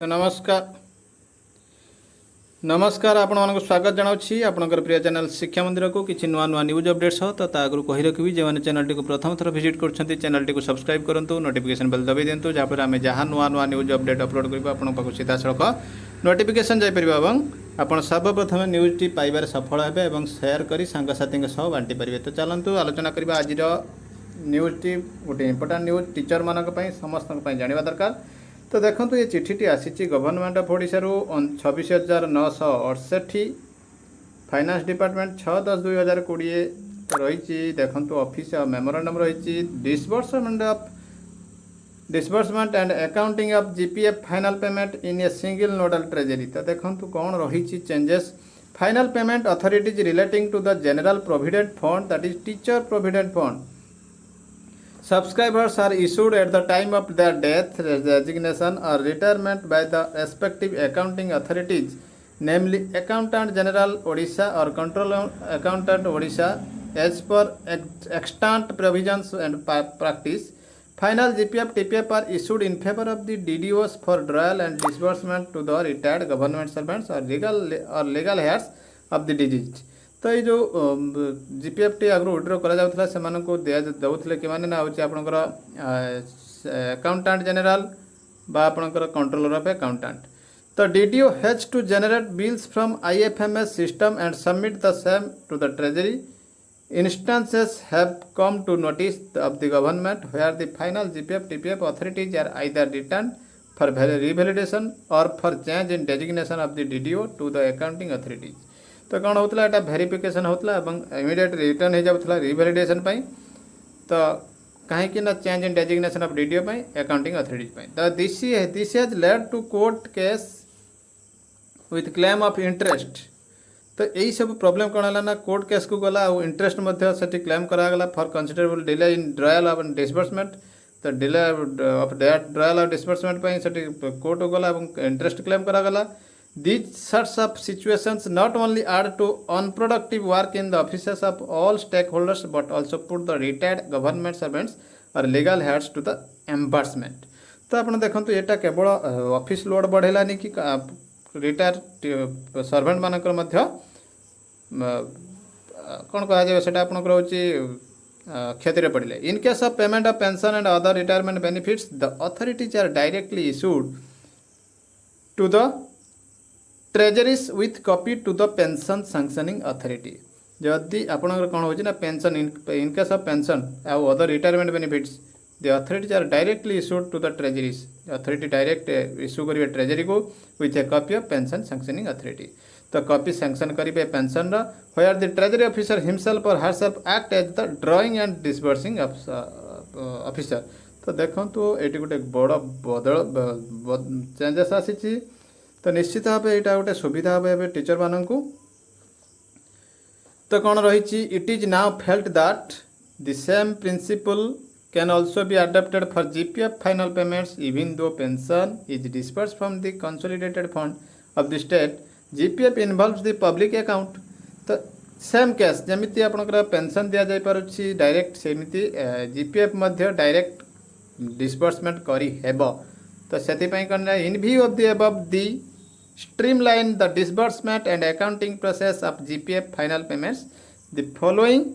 तो नमस्कार आपण मानक स्वागत जनावछि आपनकर प्रिय चैनल शिक्षा मंदिर को किछि नुआ नुआ न्यूज अपडेट सह तो ता आगु कहि रखिबि जे माने चैनल को प्रथम थर विजिट करछन्ती चैनल को सब्सक्राइब करंतु नोटिफिकेशन बेल दबाई दियंतु जा पर आमे जहां नुआ नुआ न्यूज अपडेट अपलोड करबा आपन पाखु सीधा सड़क नोटिफिकेशन जाय परिबा एवं आपण सर्वप्रथम न्यूज टी पाइबार सफल हेबे एवं शेयर करी संग साथी के सह बांटी परिबे। तो चलंतु आलोचना करबा आजिर न्यूज टी गोटे इंपोर्टेंट न्यूज टीचर मानक पई समस्त पई जानिबा दरकार। तो देखो ये चिठीटी आसी government of Odisha 26,968 finance department 6/10/2020 रही देखो ऑफिस मेमोरेंडम रही disbursement and accounting of GPF final payment in a single nodal treasury. तो देखो कौन रही changes final payment authorities relating to the general provident fund that is teacher provident fund subscribers are issued at the time of their death, resignation or retirement by the respective accounting authorities, namely Accountant General Odisha or Controller Accountant Odisha, as per extant provisions and practice. Final GPF TPF are issued in favor of the DDOs for drawal and disbursement to the retired government servants or legal heirs of the deceased. तो ये जो GPF T आगु withdraw करा जाउथला सेमान को दिया दउथले कि माने ना होची आपनकर अकाउंटेंट जनरल बा आपनकर कंट्रोलर ऑफ अकाउंटेंट। तो DDO has to generate bills from IFMS system and submit the same to the treasury. Instances have come to notice of the government where the final GPF TPF authorities are either return for revalidation or for change in designation of the DDO to the accounting authorities. तो कौन होता है verification होता है immediate return हो जाता रिवैलिडेशन तो कहीं ना change in designation of DDO accounting authorities. तो this has led to court case with claim of interest. तो यही सब प्रॉब्लम कौन है ना कोर्ट केस को गला इंटरेस्ट से क्लेम करागला for considerable delay in drawal of disbursement. तो delay of drawal of disbursement court को गला इंटरेस्ट क्लेम करागला। These sorts of situations not only add to unproductive work in the offices of all stakeholders but also put the retired government servants or legal heirs to the embarrassment। तो आप देखो यहाँ केवल office load बढ़ेलानी कि retire servant मानकर मध्य कौन कह जाए आपंकर हूँ क्षति पड़े। In case of payment of pension and other retirement benefits the authorities are directly issued to the treasuries with copy to the pension sanctioning authority. जदि आपंकर कौन हो pension in case of pension आउ other retirement benefits the authorities are directly issued to the treasuries. Authority direct issue करेंगे treasury को with a copy of pension sanctioning authority. तो copy sanction करेंगे pension where the treasury officer himself और herself act as the drawing and disbursing officer. तो देखो तो ये गोटे बड़ बदल चेंजेस आसी। तो निश्चित भाव यहाँ गोटे सुविधा हे टीचर मानक। तो कौन रही it is now felt that the same principle can also be adopted for GPF final payments even though pension is disperse from the consolidated fund of the state. GPF involves the public account. तो same case जमीती आपंकर pension दि जापी direct सेमती GPF direct disbursement करी हेबो। तो से in view of the above the streamline the disbursement and accounting process of GPF final payments, the following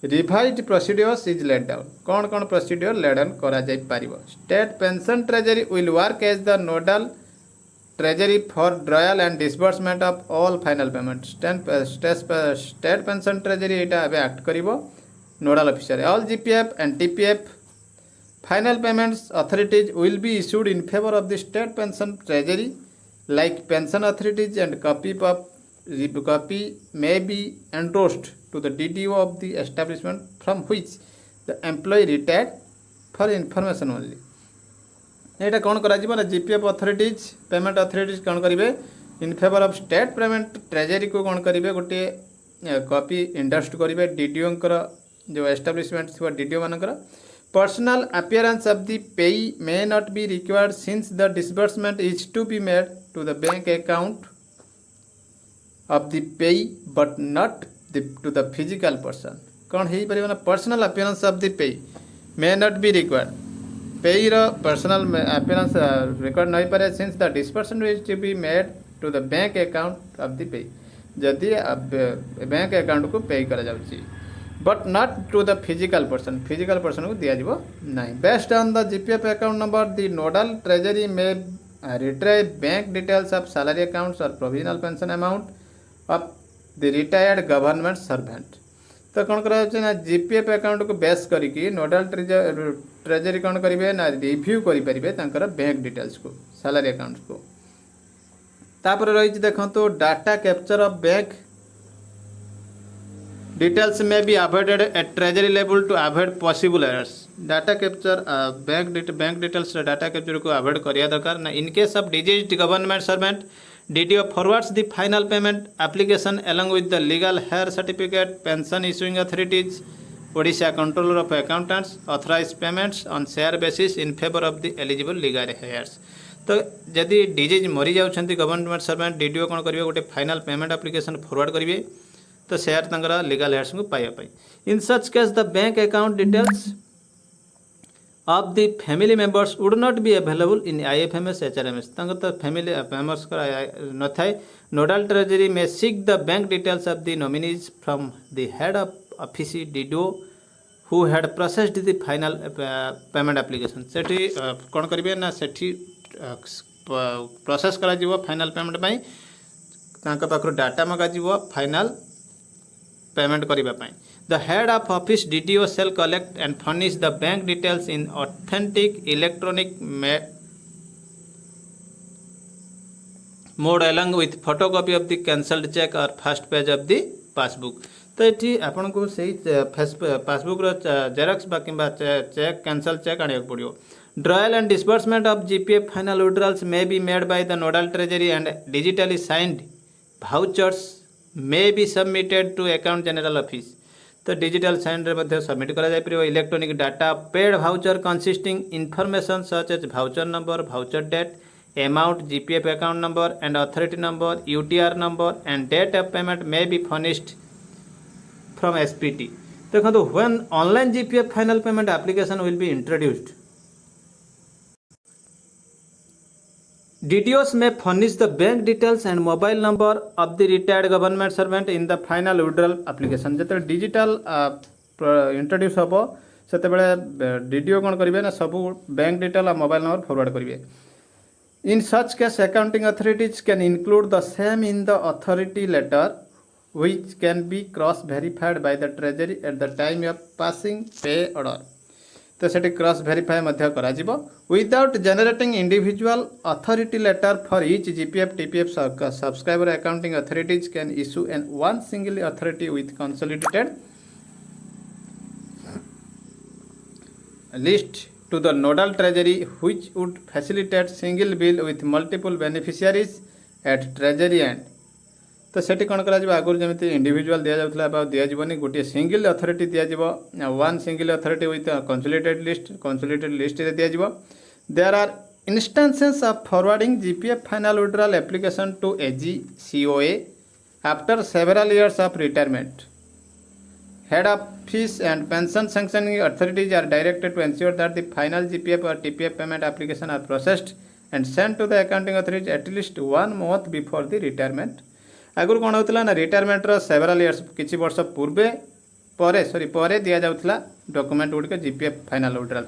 revised procedures is laid down। कौन procedure laid down करा जाय पारिबो। State pension treasury will work as the nodal treasury for drawal and disbursement of all final payments। State pension treasury एटा अबे act करिवो nodal officer। All GPF and TPF final payments authorities will be issued in favor of the state pension treasury like pension authorities and copy may be entrusted to the DDO of the establishment from which the employee retired for information only। यहाँ कौन करा GPF authorities payment authorities कौन करेंगे in favour of state payment treasury को कौन करेंगे गोटे copy इंडस्ट करेंगे डीडीओ जो एस्टाब्लिशमेंट थी डीडीओ मानकर। Personal appearance of the payee may not be required since the disbursement is to be made to the bank account of the payee but not to the physical person। कौन हो पारे ना personal appearance of the payee may not be required payer personal appearance record नहीं पारे since the dispersion is to be made to the bank account of the payee जदि bank account को pay करा जाउची but not to the physical person को दिया जीवो नहीं based on the GPF account number the nodal treasury may retrieve bank details of salary accounts or provisional pension amount of the retired government servant तो कौन करा GPF account को base करके nodal treasury कौन करेंगे ना रिव्यू करेंगे bank details को सैलरी अकाउंट्स को तापर रही देखो तो data capture of bank details may be avoided at treasury level to avoid possible errors data capture bank details data capture को अवॉइड करिया दरकार ना in case of deceased government servant DDO forwards the final payment application along with the legal heir certificate, pension issuing authorities, Odisha Controller of Accountants, authorized payments on share basis in favor of the eligible legal heirs. तो जदि disease मरी जाउछंती government servant DDO कौन करिवे गोटे final payment application forward करिवे तो share तंगरा legal heirs को पाइबा पाई in such case the bank account details of the family members would not be available in IFMS HRMS तंग तो फैमिली मेंबर्स का न थाए नोडल ट्रेजरी में seek the bank details of the nominees from the head of office DDO who had processed the final payment application सेठी कौन करिवे ना सेठी process करा जीवो फाइनल पेमेंट पई तांका पाखर डाटा मगा जीवो फाइनल पेमेंट करिबा पई The head of office DDO shall collect and furnish the bank details in authentic electronic mode along with photocopy of the cancelled check or first page of the passbook. तो ये आपन को सही passbook रो xerox बा किबा check cancel cheque आने पड़ियो drawal and disbursement of GPF final withdrawals may be made by the nodal treasury and digitally signed vouchers may be submitted to account general office तो digital sign रे submit करा जाय परियो electronic data paid voucher consisting information such as voucher number voucher date amount GPF account number and authority number UTR number and date of payment may be furnished from SPT देखो when online GPF final payment application will be introduced DDOs may furnish the bank details and mobile number of the retired government servant in the final withdrawal application जते digital introduce हम से DDO कौन करेंगे ना सब bank detail और mobile number forward करेंगे in such case accounting authorities can include the same in the authority letter which can be cross verified by the treasury at the time of passing pay order तो सेठी cross verify मध्य करा जिवो without generating individual authority letter for each GPF TPF subscriber accounting authorities can issue an one single authority with consolidated list to the nodal treasury which would facilitate single bill with multiple beneficiaries at treasury and तो सेठी कौन करा आगुरी जमी individual दि जाऊला दिज्वनी गोटे single authority दिज्व one single authority with consolidated list दिज्व there are instances of forwarding GPF final withdrawal application to AGCOA after several years of retirement head office and pension sanctioning authorities are directed to ensure that the final GPF or TPF payment application are processed and sent to the accounting authorities at least 1 month before the retirement आगुरी कौन होता ना retirement several years किसी वर्ष पूर्वे पर दि जाऊला डॉक्यूमेंट गुड़िक जीपीएफ फाइनल विड्रॉल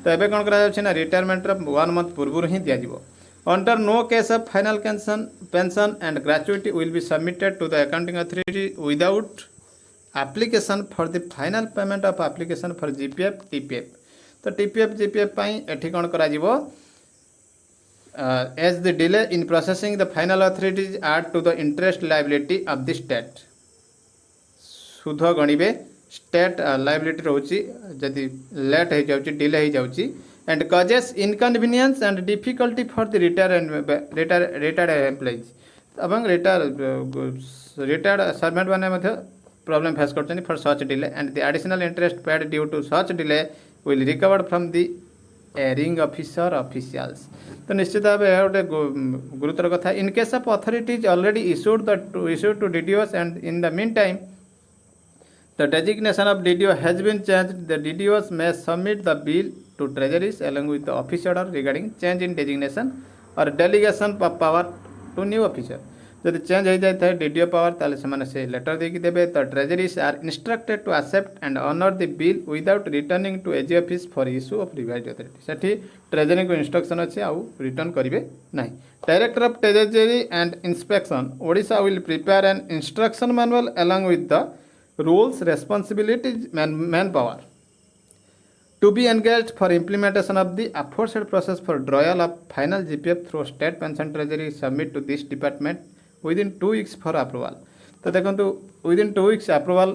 तो एबे कौन करा रिटायरमेंट 1 month पूर्व ही दिज्व under no case of final pension and gratuity will be submitted to the accounting authority without application for the final payment of application for GPF TPF तो TPF GPF एठी कौन करा as the delay in processing the final authorities add to the interest liability of the state सुध गणिबे state liability रोची जदि late हो जाउची delay हो जाउची and causes inconvenience and difficulty for the retired employees एवं रिटायर्ड सर्वेंट माने मध्य problem face करछनी for such delay and the additional interest paid due to such delay will recovered from the erring officer officials तो निश्चित भाव गोटे गुरुतर कथा in case of authorities already issued to DDOs and in the mean time the designation of DDO has been changed the DDOs may submit the bill to treasuries along with the office order regarding change in designation or delegation of power to new officer. ଯଦି change ହୋଇଯାଇଥାଏ DDO power ତାହେଲେ ସେମାନେ ସେ letter ଦେଇକି ଦେବେ। ତ treasuries are instructed to accept and honour the bill without returning to AG office for issue of revise authority. ସେଠି ଟ୍ରେଜେରୀଙ୍କୁ ଇନଷ୍ଟ୍ରକ୍ସନ୍ ଅଛି ଆଉ ରିଟର୍ଣ୍ଣ କରିବେ ନାହିଁ। Director of treasury and inspection Odisha will prepare an instruction manual along with the rules, responsibilities, manpower to be engaged for implementation of the aforesaid process for drawal of final GPF through state pension treasury submit to this department within 2 weeks for approval। तो देखो within 2 weeks approval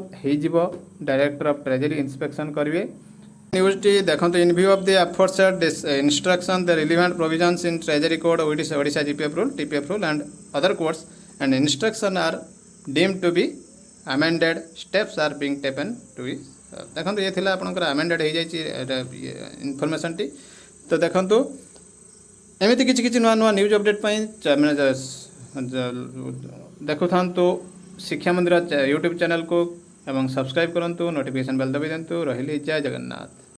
हो director of treasury inspection करेंगे। News T देखो इन view of the aforesaid instruction the relevant provisions in treasury code Odisha GPF rule, TPF rule and other codes and instruction are deemed to be amended, steps are being taken to be देखो ये थिला आपनकर amended हो जाई information T. तो देखो एमती किछि नुआ नुआ न्यूज अपडेट देखु था शिक्षा मंदिर यूट्यूब चैनल को एवं सब्सक्राइब करूँ, नोटिफिकेशन बेल दबाई दिंतु। रही जय जगन्नाथ।